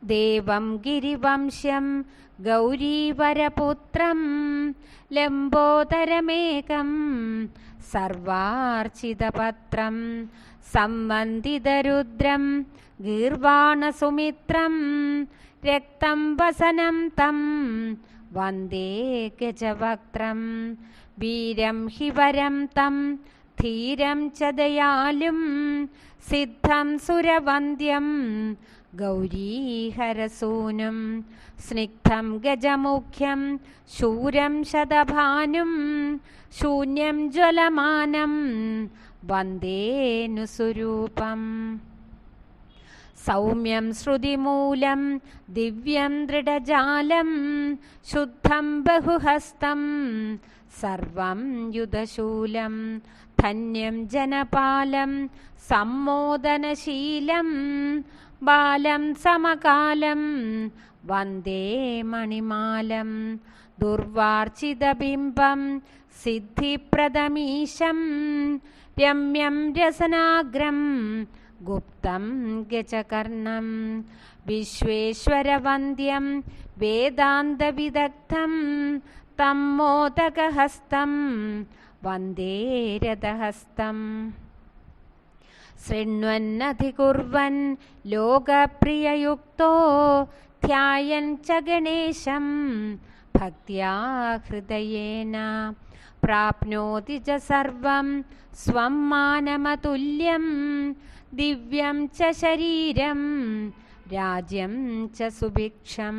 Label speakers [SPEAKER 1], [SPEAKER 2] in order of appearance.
[SPEAKER 1] ദേവം ഗിരിവംശ്യം ഗൗരീവരപുത്രം ലംബോദരമേകം സർവാർച്ചിതപത്രം സംവന്ദിതരുദ്രം ഗീർവാണസുമിത്രം രക്തം വസനം തം വന്ദേ ഗജവക്ത്രം വീരം ഹിവരം തം ധീരം ച ദയാലും സിദ്ധം സുരവന്ദ്യം ഗൗരീഹരസൂനും സ്നിഗ്ധം ഗജമുഖ്യം ശൂരം ശതഭാനും ശൂന്യം ജ്വലമാനം വന്ദേനുസുരൂപം സൗമ്യം ശ്രുതിമൂലം ദിവ്യം ദൃഢജാലം ശുദ്ധം ബഹുഹസ്തം സർവം യുധശൂലം ധന്യം ജനപാലം സമ്മോദനശീലം ബാലം സമകാലം വന്ദേ മണിമാലം ദുർവാർച്ചിതബിംബം സിദ്ധിപ്രദമീശം രമ്യം രസനാഗ്രം ഗുപ്തം ഗജകർണം വിശ്വേശ്വരവന്ദ്യം വേദാന്തവിദഗ്ധം തം മോദകഹസ്തം വന്ദേ രഥഹസ്തം ശൃണ്വന്നധികുർവൻ ലോകപ്രിയയുക്തോ ധ്യായൻ ച ഗണേശം ഭക്ത്യാ ഹൃദയേന പ്രാപ്നോതി ച സർവം സ്വം മാനമതുല്യം ദിവ്യം ച ശരീരം രാജ്യം ച സുഭിക്ഷം.